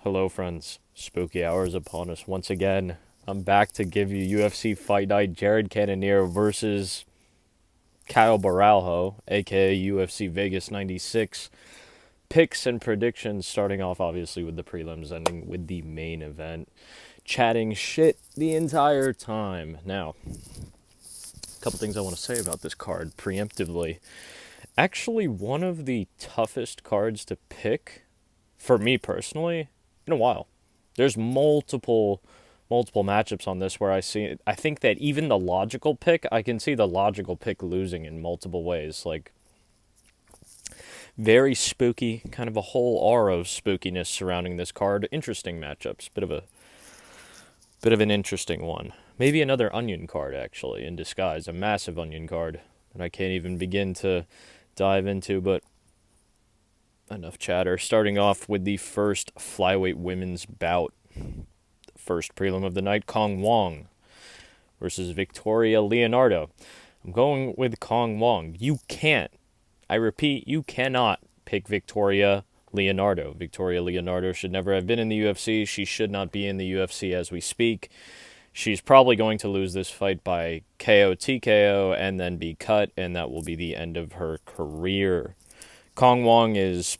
Hello, friends. Spooky hours upon us once again. I'm back to give you UFC Fight Night Jared Cannonier versus Kyle Baralho, aka UFC Vegas 96. Picks and predictions, starting off obviously with the prelims, ending with the main event. Chatting shit the entire time. Now, a couple things I want to say about this card preemptively. Actually, one of the toughest cards to pick, for me personally, in a while. There's multiple matchups on this where I think that even the logical pick, I can see the logical pick losing in multiple ways. Like, very spooky, kind of a whole aura of spookiness surrounding this card. Interesting matchups. Bit of an interesting one. Maybe another onion card, actually, in disguise. A massive onion card that I can't even begin to dive into, but enough chatter. Starting off with the first flyweight women's bout. First prelim of the night, Wong versus Victoria Leonardo. I'm going with Wong. You can't, I repeat, you cannot pick Victoria Leonardo. Victoria Leonardo should never have been in the UFC. She should not be in the UFC as we speak. She's probably going to lose this fight by KO, TKO, and then be cut, and that will be the end of her career. Wong is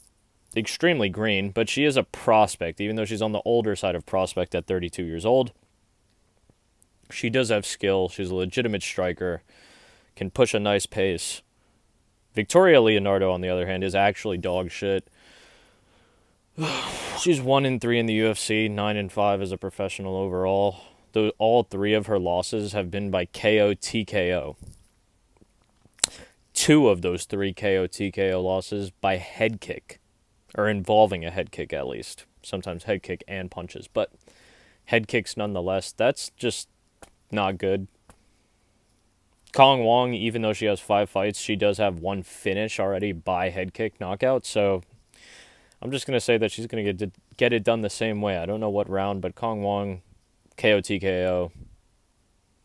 extremely green, but she is a prospect, even though she's on the older side of prospect at 32 years old. She does have skill. She's a legitimate striker, can push a nice pace. Victoria Leonardo, on the other hand, is actually dog shit. She's 1-3 in the UFC, 9-5 as a professional overall. All three of her losses have been by KO, TKO. Two of those three KO, TKO losses by head kick. Or involving a head kick, at least. Sometimes head kick and punches. But head kicks nonetheless. That's just not good. Wong, even though she has 5 fights, she does have one finish already by head kick knockout. So I'm just going to say that she's going to get it done the same way. I don't know what round, but Wong, KO, TKO,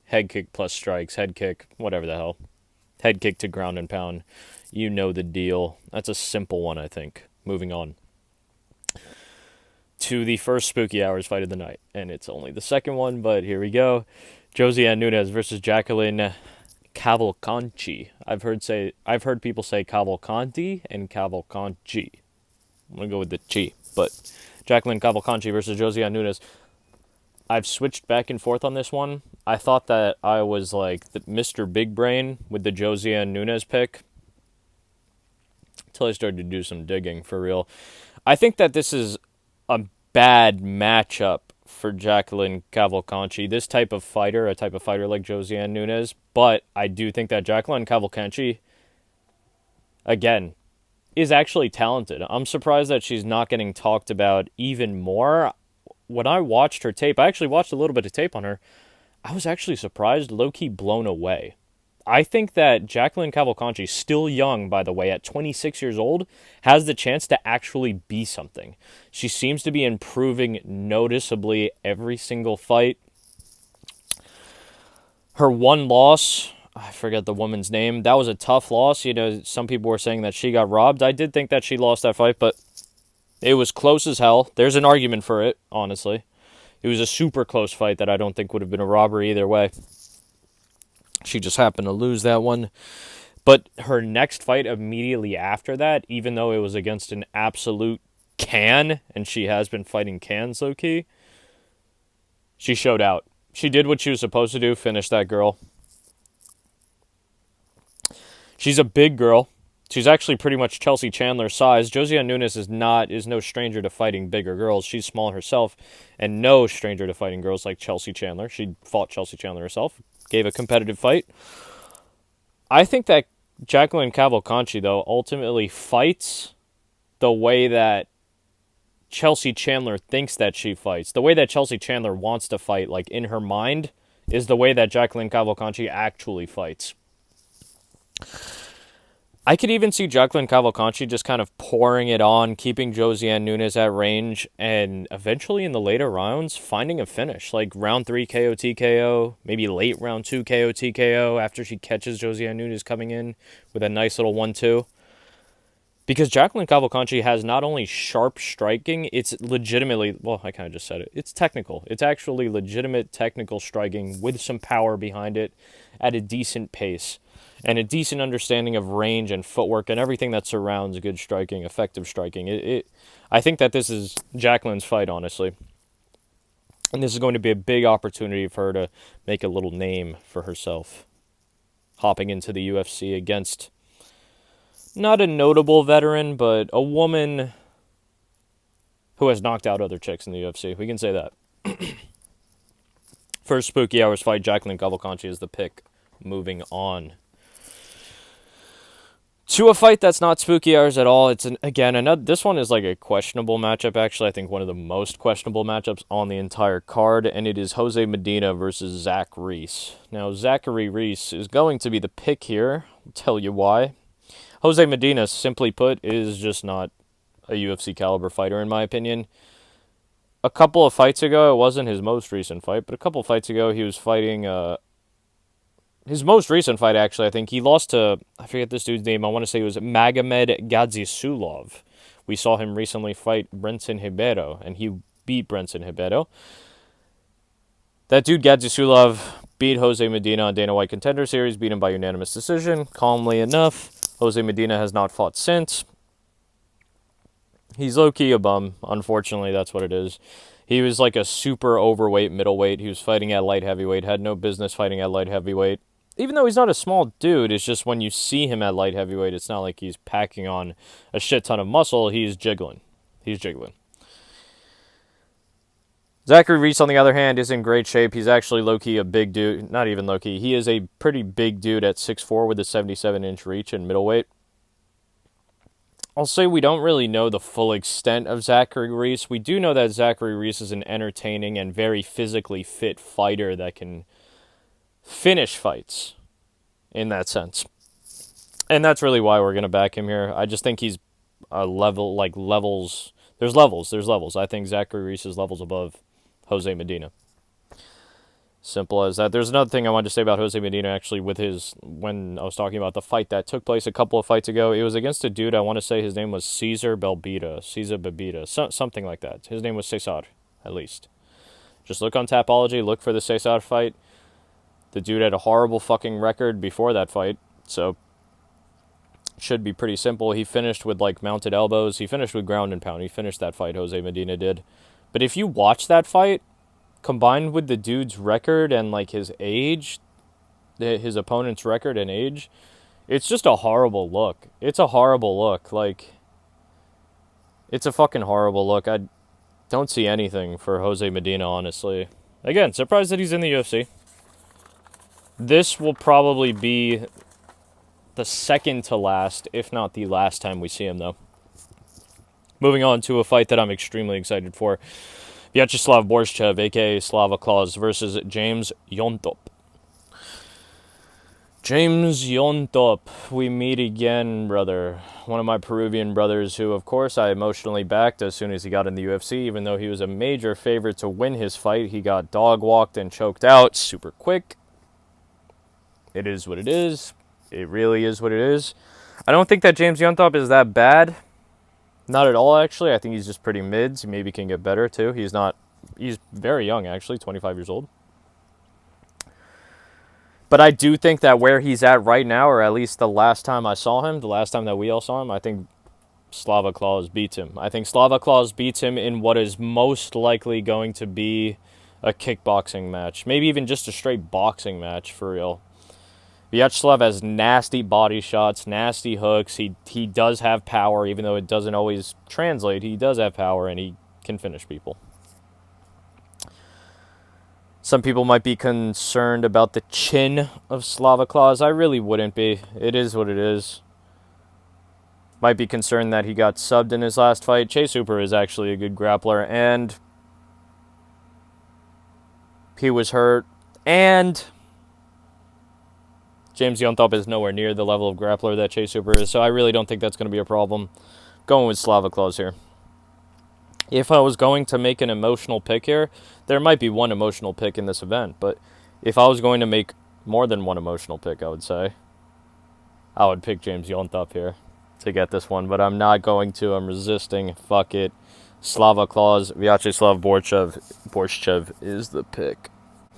head kick plus strikes, head kick, whatever the hell. Head kick to ground and pound. You know the deal. That's a simple one, I think. Moving on to the first spooky hours fight of the night. And it's only the second one, but here we go. Josiane Nunes versus Jacqueline Cavalcanti. I've heard people say Cavalcanti and Cavalcanti. I'm going to go with the Chi. But Jacqueline Cavalcanti versus Josiane Nunes. I've switched back and forth on this one. I thought that I was like the Mr. Big Brain with the Josiane Nunes pick. Until I started to do some digging, for real. I think that this is a bad matchup for Jacqueline Cavalcanti. This type of fighter, a type of fighter like Josiane Nunes. But I do think that Jacqueline Cavalcanti, again, is actually talented. I'm surprised that she's not getting talked about even more. When I watched her tape, I actually watched a little bit of tape on her. I was actually surprised, low-key blown away. I think that Jacqueline Cavalcanti, still young, by the way, at 26 years old, has the chance to actually be something. She seems to be improving noticeably every single fight. Her one loss, I forget the woman's name, that was a tough loss. You know, some people were saying that she got robbed. I did think that she lost that fight, but it was close as hell. There's an argument for it, honestly. It was a super close fight that I don't think would have been a robbery either way. She just happened to lose that one. But her next fight immediately after that, even though it was against an absolute can, and she has been fighting cans low-key, she showed out. She did what she was supposed to do, finish that girl. She's a big girl. She's actually pretty much Chelsea Chandler's size. Josiane Nunes is no stranger to fighting bigger girls. She's small herself, and no stranger to fighting girls like Chelsea Chandler. She fought Chelsea Chandler herself, gave a competitive fight. I think that Jacqueline Cavalcanti, though, ultimately fights the way that Chelsea Chandler thinks that she fights. The way that Chelsea Chandler wants to fight, like in her mind, is the way that Jacqueline Cavalcanti actually fights. I could even see Jacqueline Cavalcanti just kind of pouring it on, keeping Josiane Nunes at range, and eventually in the later rounds, finding a finish. Like round 3 KO TKO, maybe late round 2 KO TKO after she catches Josiane Nunes coming in with a nice little 1-2. Because Jacqueline Cavalcanti has not only sharp striking, it's legitimately, well, I kind of just said it. It's technical. It's actually legitimate technical striking with some power behind it at a decent pace and a decent understanding of range and footwork and everything that surrounds good striking, effective striking. I think that this is Jacqueline's fight, honestly. And this is going to be a big opportunity for her to make a little name for herself. Hopping into the UFC against not a notable veteran, but a woman who has knocked out other chicks in the UFC. We can say that. First Spooky Hours fight, Jacqueline Cavalcanti is the pick. Moving on to a fight that's not Spooky Hours at all. It's this one is like a questionable matchup, actually. I think one of the most questionable matchups on the entire card, and it is Jose Medina versus Zach Reese. Now, Zachary Reese is going to be the pick here. I'll tell you why. Jose Medina, simply put, is just not a UFC caliber fighter, in my opinion. A couple of fights ago, it wasn't his most recent fight, but a couple of fights ago, he was fighting his most recent fight, actually, I think. He lost to, I forget this dude's name, I want to say it was Magomed Gadzisulov. We saw him recently fight Brenton Ribeiro, and he beat Brenton Ribeiro. That dude, Gadzisulov, beat Jose Medina on Dana White Contender Series, beat him by unanimous decision, calmly enough. Jose Medina has not fought since. He's low-key a bum. Unfortunately, that's what it is. He was like a super overweight middleweight. He was fighting at light heavyweight. Had no business fighting at light heavyweight. Even though he's not a small dude, it's just when you see him at light heavyweight, it's not like he's packing on a shit ton of muscle. He's jiggling. Zachary Reese, on the other hand, is in great shape. He's actually low-key a big dude. Not even low-key. He is a pretty big dude at 6'4" with a 77-inch reach in middleweight. I'll say we don't really know the full extent of Zachary Reese. We do know that Zachary Reese is an entertaining and very physically fit fighter that can finish fights in that sense. And that's really why we're going to back him here. I just think he's a level, like levels. There's levels. I think Zachary Reese is levels above Jose Medina. Simple as that. There's another thing I wanted to say about Jose Medina, actually, when I was talking about the fight that took place a couple of fights ago. It was against a dude, I want to say his name was Cesar Babita, something like that. His name was Cesar, at least. Just look on Tapology, look for the Cesar fight. The dude had a horrible fucking record before that fight, so it should be pretty simple. He finished with, like, mounted elbows. He finished with ground and pound. He finished that fight, Jose Medina did. But if you watch that fight, combined with the dude's record and, like, his age, his opponent's record and age, it's just a horrible look. It's a horrible look. Like, it's a fucking horrible look. I don't see anything for Jose Medina, honestly. Again, surprised that he's in the UFC. This will probably be the second to last, if not the last time we see him, though. Moving on to a fight that I'm extremely excited for. Viacheslav Borshchev, a.k.a. Slava Claus, versus James Llontop. James Llontop, we meet again, brother. One of my Peruvian brothers who, of course, I emotionally backed as soon as he got in the UFC, even though he was a major favorite to win his fight. He got dog-walked and choked out super quick. It is what it is. It really is what it is. I don't think that James Llontop is that bad. Not at all, actually. I think he's just pretty mids. He maybe can get better, too. He's very young, actually, 25 years old. But I do think that where he's at right now, or at least the last time I saw him, the last time that we all saw him, I think Slava Claus beats him. I think Slava Claus beats him in what is most likely going to be a kickboxing match. Maybe even just a straight boxing match, for real. Vyacheslav has nasty body shots, nasty hooks. He does have power, even though it doesn't always translate. He does have power, and he can finish people. Some people might be concerned about the chin of Slava Claus. I really wouldn't be. It is what it is. Might be concerned that he got subbed in his last fight. Chase Hooper is actually a good grappler, and he was hurt, and James Llontop is nowhere near the level of grappler that Chase Hooper is, so I really don't think that's going to be a problem. Going with Slava Claus here. If I was going to make an emotional pick here, there might be one emotional pick in this event, but if I was going to make more than one emotional pick, I would say, I would pick James Llontop here to get this one, but I'm not going to. I'm resisting. Fuck it. Slava Claus, Viacheslav Borshchev is the pick.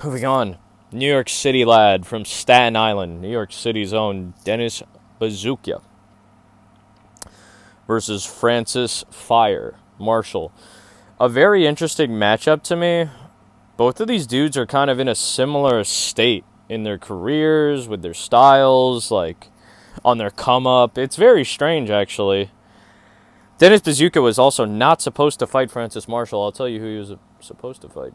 Moving on. New York City lad from Staten Island, New York City's own Denis Buzukja versus Francis Fire Marshall. A very interesting matchup to me. Both of these dudes are kind of in a similar state in their careers, with their styles, like on their come up. It's very strange, actually. Denis Buzukja was also not supposed to fight Francis Marshall. I'll tell you who he was supposed to fight.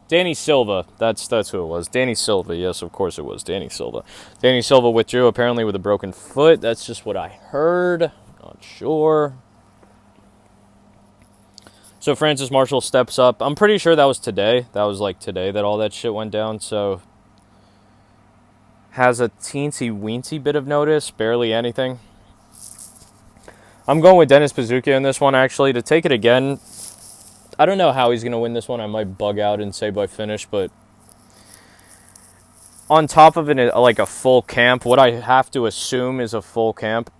Danny Silva. That's who it was. Danny Silva. Yes, of course it was Danny Silva. Danny Silva withdrew apparently with a broken foot. That's just what I heard. Not sure. So Francis Marshall steps up. I'm pretty sure that was today. That was like today that all that shit went down. So has a teensy-weensy bit of notice. Barely anything. I'm going with Denis Buzukja in this one, actually. To take it again, I don't know how he's going to win this one. I might bug out and say by finish, but on top of it, like a full camp, what I have to assume is a full camp,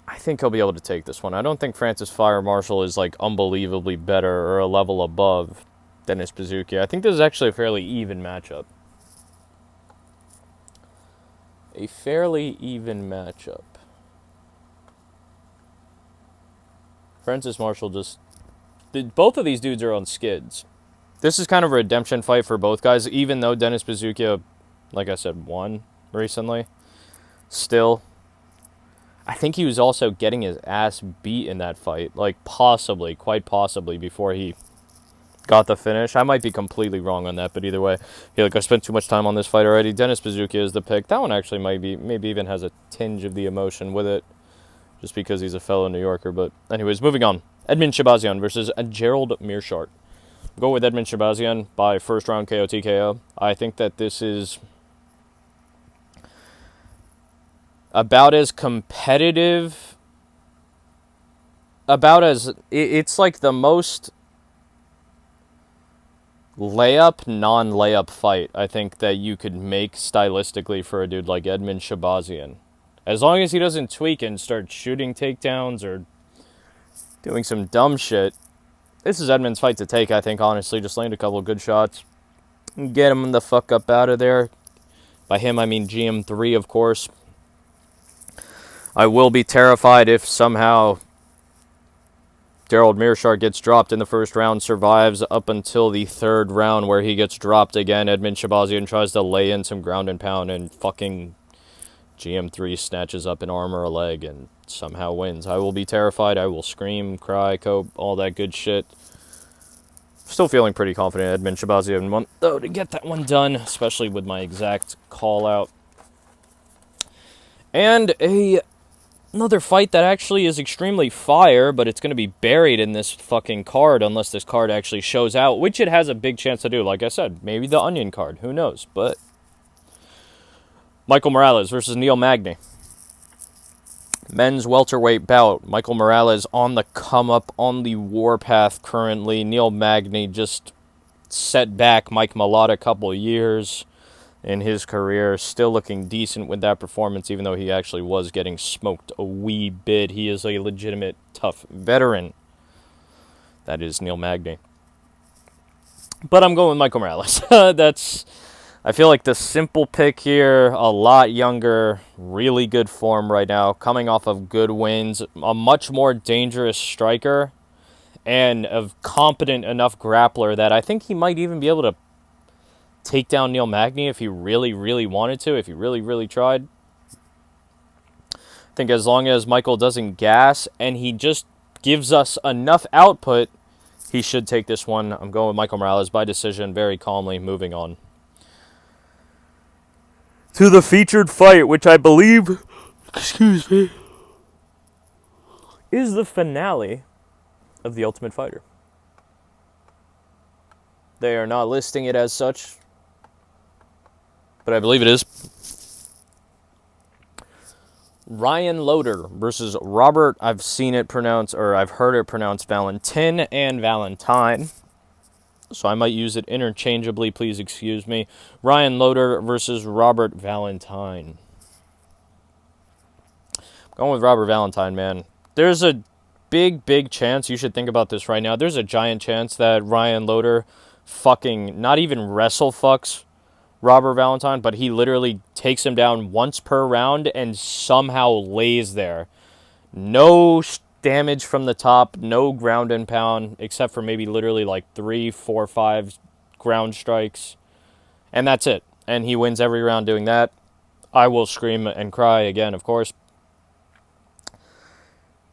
I think he'll be able to take this one. I don't think Francis Fire Marshall is like unbelievably better or a level above Denis Buzukja. I think this is actually a fairly even matchup. A fairly even matchup. Francis Marshall just... both of these dudes are on skids. This is kind of a redemption fight for both guys, even though Denis Buzukja, like I said, won recently. Still, I think he was also getting his ass beat in that fight. Like, possibly, quite possibly, before he got the finish. I might be completely wrong on that, but either way, I feel like I spent too much time on this fight already. Denis Buzukja is the pick. That one actually maybe even has a tinge of the emotion with it, just because he's a fellow New Yorker. But anyways, moving on. Edmen Shahbazyan versus Gerald Meerschart. Go with Edmen Shahbazyan by first round KO TKO. I think that this is about as competitive, it's like the most layup, non-layup fight, I think, that you could make stylistically for a dude like Edmen Shahbazyan. As long as he doesn't tweak and start shooting takedowns or doing some dumb shit, this is Edmen's fight to take, I think, honestly. Just land a couple of good shots and get him the fuck up out of there. By him, I mean GM3, of course. I will be terrified if somehow Gerald Meerschart gets dropped in the first round, survives up until the third round where he gets dropped again. Edmen Shahbazyan tries to lay in some ground and pound and fucking GM3 snatches up an arm or a leg and somehow wins. I will be terrified. I will scream, cry, cope, all that good shit. Still feeling pretty confident Edmen Shahbazyan won, though, to get that one done, especially with my exact call out. And another fight that actually is extremely fire, but it's going to be buried in this fucking card unless this card actually shows out, which it has a big chance to do. Like I said, maybe the Onion card. Who knows? But Michael Morales versus Neil Magny. Men's welterweight bout. Michael Morales on the come-up, on the warpath currently. Neil Magny just set back Mike Malott a couple of years in his career. Still looking decent with that performance, even though he actually was getting smoked a wee bit. He is a legitimate, tough veteran. That is Neil Magny. But I'm going with Michael Morales. I feel like the simple pick here, a lot younger, really good form right now, coming off of good wins, a much more dangerous striker, and a competent enough grappler that I think he might even be able to take down Neil Magny if he really, really wanted to, if he really, really tried. I think as long as Michael doesn't gas and he just gives us enough output, he should take this one. I'm going with Michael Morales by decision, very calmly, moving on to the featured fight, which I believe, is the finale of The Ultimate Fighter. They are not listing it as such, but I believe it is. Ryan Loder versus Robert, I've seen it pronounced, or I've heard it pronounced Valentin and Valentine. so I might use it interchangeably. Please excuse me. Ryan Loder versus Robert Valentin. Going with Robert Valentin, man. There's a big chance, you should think about this right now, there's a giant chance that Ryan Loder fucking, not even wrestle fucks Robert Valentin, but he literally takes him down once per round and somehow lays there. No damage from the top, no ground and pound, except for maybe literally like 3, 4, 5 ground strikes. And that's it. And he wins every round doing that. I will scream and cry again, of course.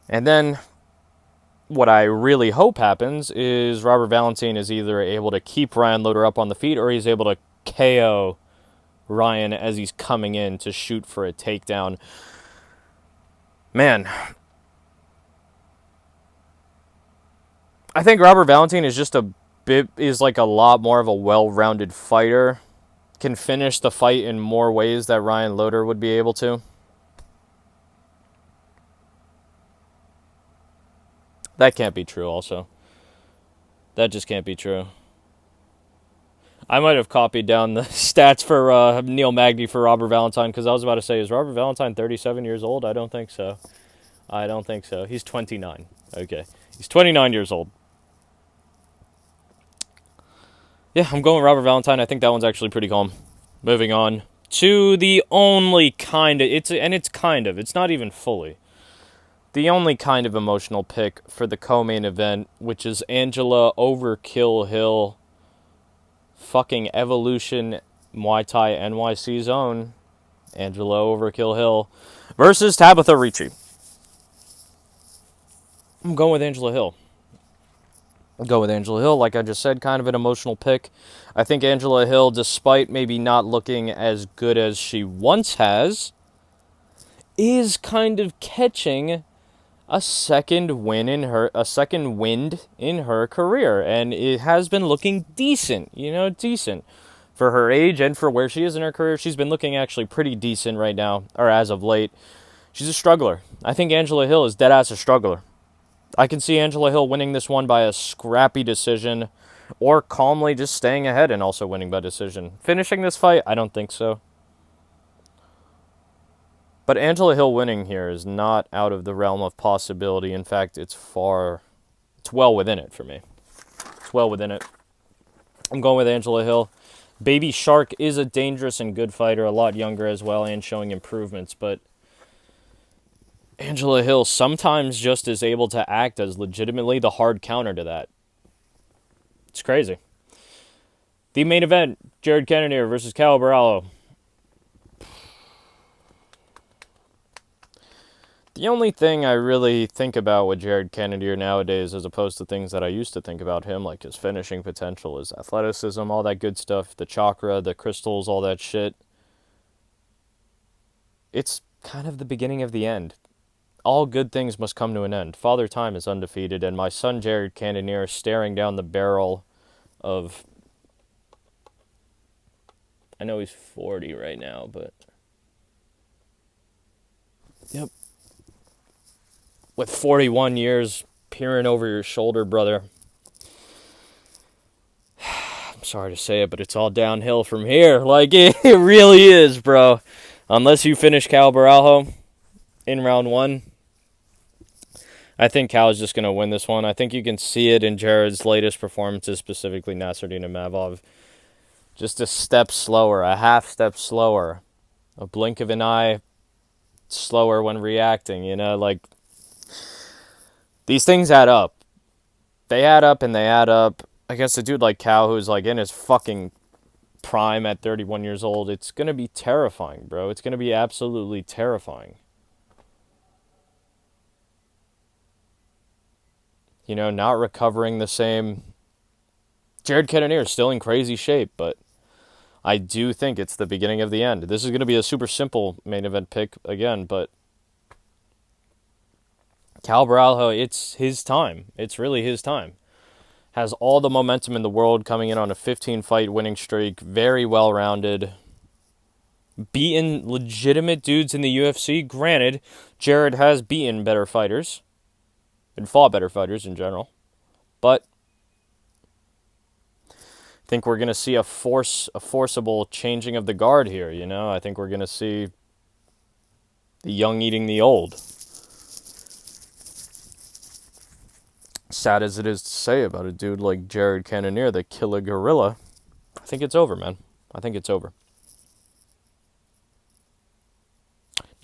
And then what I really hope happens is Robert Valentin is either able to keep Ryan Loder up on the feet or he's able to KO Ryan as he's coming in to shoot for a takedown. Man, I think Robert Valentin is just like a lot more of a well-rounded fighter. Can finish the fight in more ways that Ryan Loder would be able to. That can't be true also. That just can't be true. I might have copied down the stats for Neil Magny for Robert Valentin, because I was about to say, is Robert Valentin 37 years old? I don't think so. He's 29. Okay. He's 29 years old. Yeah, I'm going with Robert Valentin. I think that one's actually pretty calm. Moving on to the only kind of, it's not even fully, the only kind of emotional pick for the co-main event, which is Angela Overkill Hill, fucking Evolution Muay Thai NYC's own Angela Overkill Hill versus Tabitha Ricci. I'm going with Angela Hill. Like I just said, kind of an emotional pick. I think Angela Hill, despite maybe not looking as good as she once has, is kind of catching a second wind in her career, and it has been looking decent, decent for her age and for where she is in her career. She's been looking actually pretty decent right now, or as of late. She's a struggler. I think Angela Hill is dead ass a struggler. I can see Angela Hill winning this one by a scrappy decision, or calmly just staying ahead and also winning by decision. Finishing this fight, I don't think so. But Angela Hill winning here is not out of the realm of possibility. In fact, it's well within it for me. It's well within it. I'm going with Angela Hill. Baby Shark is a dangerous and good fighter, a lot younger as well, and showing improvements. But Angela Hill sometimes just is able to act as legitimately the hard counter to that. It's crazy. The main event, Jared Cannonier versus Cal Barallo. The only thing I really think about with Jared Cannonier nowadays, as opposed to things that I used to think about him, like his finishing potential, his athleticism, all that good stuff, the chakra, the crystals, all that shit, it's kind of the beginning of the end. All good things must come to an end. Father Time is undefeated, and my son Jared Cannonier staring down the barrel of... I know he's 40 right now, but... Yep. With 41 years peering over your shoulder, brother. I'm sorry to say it, but it's all downhill from here. Like, it really is, bro. Unless you finish Cal Baralho in round 1, I think Cal is just going to win this one. I think you can see it in Jared's latest performances, specifically Nasruddin Mavov. Just a step slower, a half step slower, a blink of an eye slower when reacting, like... These things add up. They add up and they add up. I guess a dude like Cal, who's like in his fucking prime at 31 years old, it's going to be terrifying, bro. It's going to be absolutely terrifying. Not recovering the same. Jared Cannonier is still in crazy shape, but I do think it's the beginning of the end. This is going to be a super simple main event pick again, but Cal Baralho, it's his time. It's really his time. Has all the momentum in the world, coming in on a 15-fight winning streak. Very well-rounded. Beaten legitimate dudes in the UFC. Granted, Jared has beaten better fighters. And fought better fighters in general. But think we're going to see a forcible changing of the guard here, you know? I think we're going to see the young eating the old. Sad as it is to say about a dude like Jared Cannonier, the killer gorilla, I think it's over, man. I think it's over.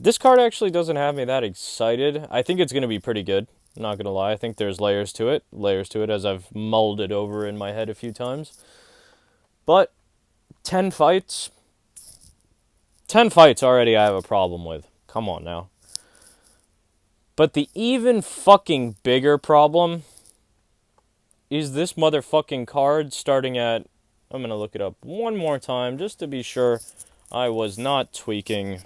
This card actually doesn't have me that excited. I think it's going to be pretty good. I'm not going to lie. I think there's layers to it. Layers to it as I've mulled it over in my head a few times. But 10 fights. 10 fights already I have a problem with. Come on now. But the even fucking bigger problem is this motherfucking card starting at... I'm going to look it up one more time just to be sure I was not tweaking.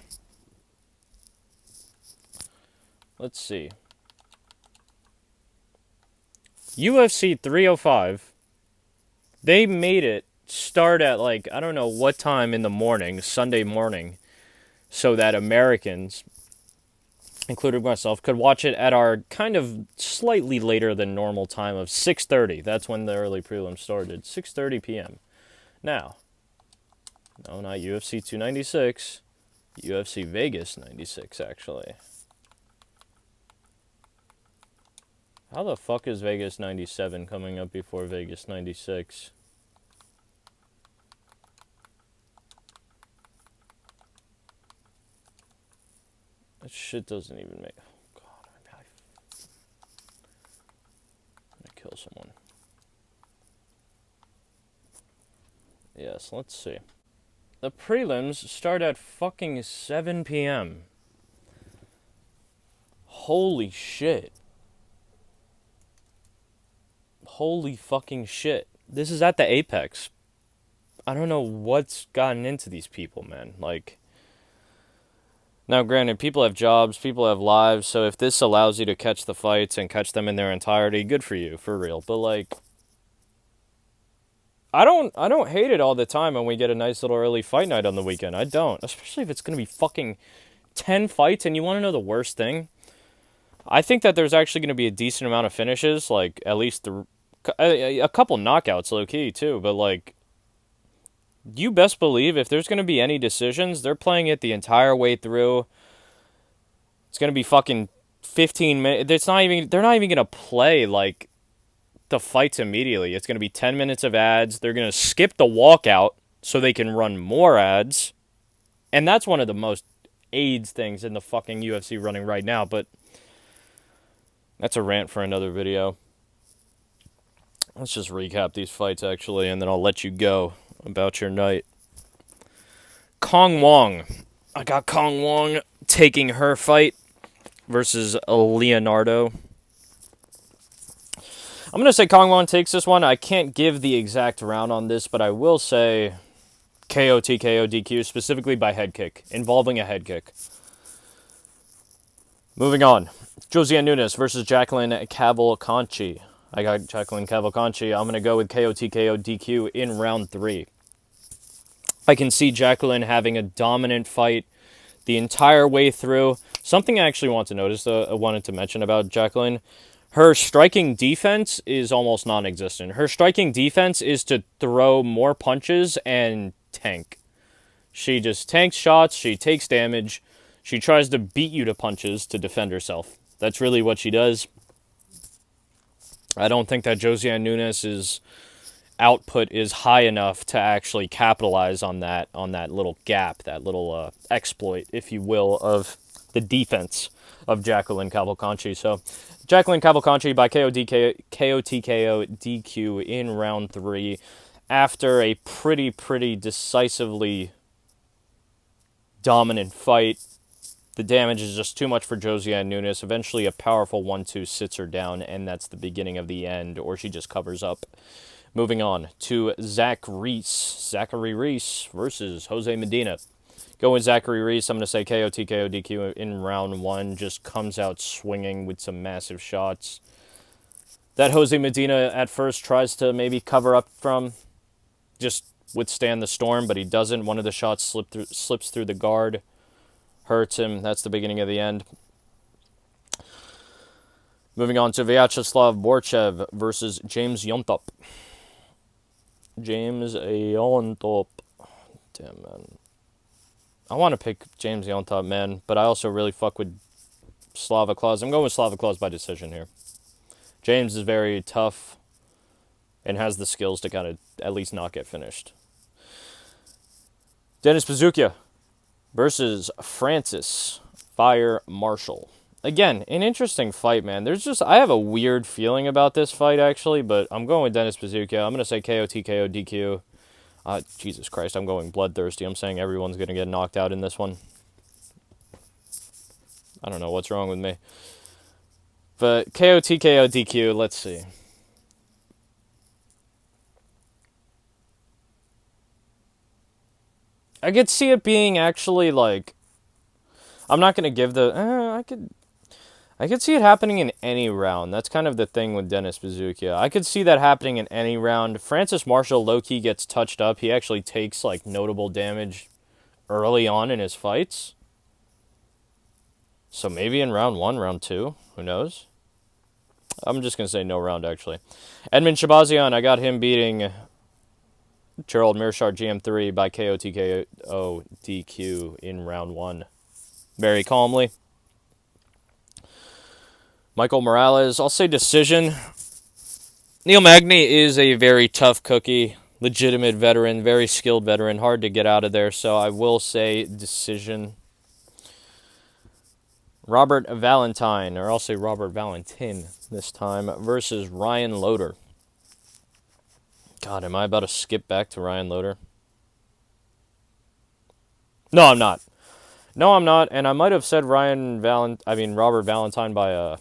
Let's see. UFC 305. They made it start at, like, I don't know what time in the morning, Sunday morning, so that Americans, including myself, could watch it at our kind of slightly later than normal time of 6:30. That's when the early prelims started. 6:30 p.m. Now, no, not UFC 296. UFC Vegas 96, actually. How the fuck is Vegas 97 coming up before Vegas 96? That shit doesn't even make... Oh, God. I'm gonna kill someone. Yes, let's see. The prelims start at fucking 7 p.m. Holy shit. Holy fucking shit. This is at the Apex. I don't know what's gotten into these people, man. Like... Now, granted, people have jobs, people have lives, so if this allows you to catch the fights and catch them in their entirety, good for you, for real. But, like, I don't hate it all the time when we get a nice little early fight night on the weekend. I don't. Especially if it's going to be fucking 10 fights, and you want to know the worst thing? I think that there's actually going to be a decent amount of finishes, like, at least a couple knockouts, low-key, too, but, like... You best believe if there's going to be any decisions, they're playing it the entire way through. It's going to be fucking 15 minutes. They're not even going to play, like, the fights immediately. It's going to be 10 minutes of ads. They're going to skip the walkout so they can run more ads. And that's one of the most AIDS things in the fucking UFC running right now. But that's a rant for another video. Let's just recap these fights, actually, and then I'll let you go about your night. Wong. I got Wong taking her fight versus Leonardo. I'm going to say Wong takes this one. I can't give the exact round on this, but I will say KO, TKO, DQ, specifically by head kick, involving a head kick. Moving on. Josiane Nunes versus Jacqueline Cavalcanti. I got Jacqueline Cavalcanti. I'm going to go with KO, TKO, DQ in round 3. I can see Jacqueline having a dominant fight the entire way through. Something I actually want to notice, I wanted to mention about Jacqueline. Her striking defense is almost non-existent. Her striking defense is to throw more punches and tank. She just tanks shots, she takes damage, she tries to beat you to punches to defend herself. That's really what she does. I don't think that Josiane Nunes' output is high enough to actually capitalize on that little gap, that little exploit, if you will, of the defense of Jacqueline Cavalcanti. So, Jacqueline Cavalcanti by KO, TKO, DQ in round 3 after a pretty decisively dominant fight. The damage is just too much for Josiane Nunes. Eventually, a powerful 1-2 sits her down, and that's the beginning of the end, or she just covers up. Moving on to Zachary Reese versus Jose Medina. Go with Zachary Reese. I'm going to say KO, TKO, DQ in round 1. Just comes out swinging with some massive shots that Jose Medina at first tries to maybe cover up from, just withstand the storm, but he doesn't. One of the shots slips through the guard. Hurts him. That's the beginning of the end. Moving on to Viacheslav Borshchev versus James Llontop. James Llontop. Damn, man. I want to pick James Llontop, man, but I also really fuck with Slava Claus. I'm going with Slava Claus by decision here. James is very tough and has the skills to kind of at least not get finished. Dennis Buzukja versus Francis Fire Marshall. Again, an interesting fight, man. I have a weird feeling about this fight, actually, but I'm going with Dennis Buzukja. I'm going to say KO, TKO, DQ. Jesus Christ, I'm going bloodthirsty. I'm saying everyone's going to get knocked out in this one. I don't know what's wrong with me. But KO, TKO, DQ, let's see. I could see it being actually, like... I'm not going to give the... I could see it happening in any round. That's kind of the thing with Dennis Buzukja. I could see that happening in any round. Francis Marshall low-key gets touched up. He actually takes, like, notable damage early on in his fights. So maybe in round 1, round 2. Who knows? I'm just going to say no round, actually. Edmen Shahbazyan, I got him beating Gerald Meerschart GM3 by KO TKO DQ in round 1. Very calmly. Michael Morales, I'll say decision. Neil Magny is a very tough cookie. Legitimate veteran, very skilled veteran. Hard to get out of there, so I will say decision. Robert Valentin, or I'll say Robert Valentin this time, versus Ryan Loder. God, am I about to skip back to Ryan Loder? No, I'm not. No, I'm not, and I might have said Robert Valentin by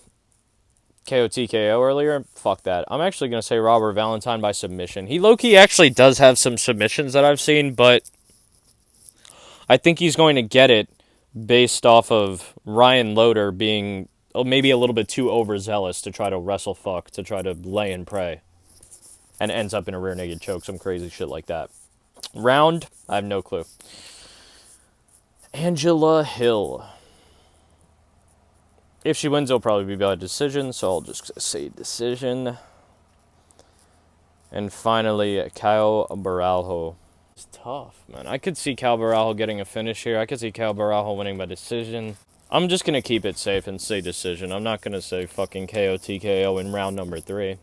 KO TKO earlier. Fuck that. I'm actually going to say Robert Valentin by submission. He low-key actually does have some submissions that I've seen, but I think he's going to get it based off of Ryan Loder being maybe a little bit too overzealous to try to wrestle fuck, to try to lay and pray, and ends up in a rear naked choke, some crazy shit like that. Round, I have no clue. Angela Hill. If she wins, it'll probably be by decision, so I'll just say decision. And finally, Kyle Baralho. It's tough, man. I could see Kyle Baralho getting a finish here. I could see Kyle Baralho winning by decision. I'm just going to keep it safe and say decision. I'm not going to say fucking KO TKO in round number 3. I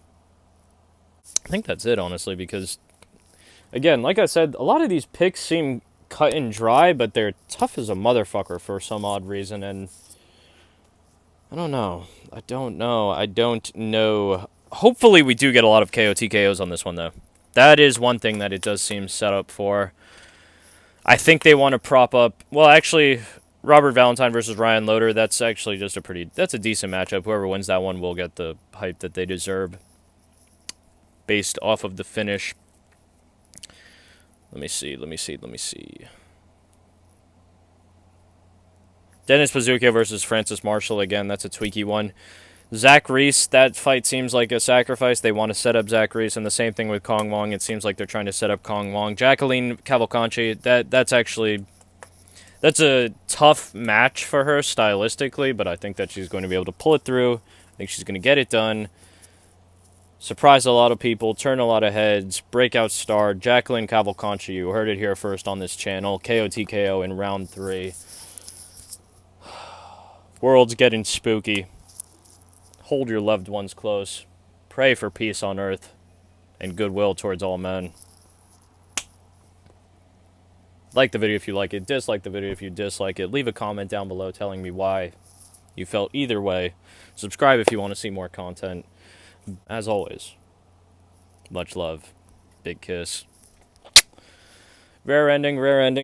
think that's it, honestly, because, again, like I said, a lot of these picks seem cut and dry, but they're tough as a motherfucker for some odd reason, and I don't know. Hopefully we do get a lot of KO TKOs on this one, though. That is one thing that it does seem set up for. I think they want to prop up... Well, actually, Robert Valentin versus Ryan Loder, that's actually just that's a decent matchup. Whoever wins that one will get the hype that they deserve based off of the finish. Let me see. Dennis Buzukja versus Francis Marshall. Again, that's a tweaky one. Zach Reese, that fight seems like a sacrifice. They want to set up Zach Reese, and the same thing with Cong Wong. It seems like they're trying to set up Cong Wong. Jacqueline Cavalcanti, that's a tough match for her stylistically, but I think that she's going to be able to pull it through. I think she's going to get it done. Surprise a lot of people, turn a lot of heads, breakout star, Jacqueline Cavalcanti. You heard it here first on this channel. KO TKO in round 3. World's getting spooky. Hold your loved ones close. Pray for peace on earth and goodwill towards all men. Like the video if you like it. Dislike the video if you dislike it. Leave a comment down below telling me why you felt either way. Subscribe if you want to see more content. As always, much love. Big kiss. Rare ending, rare ending.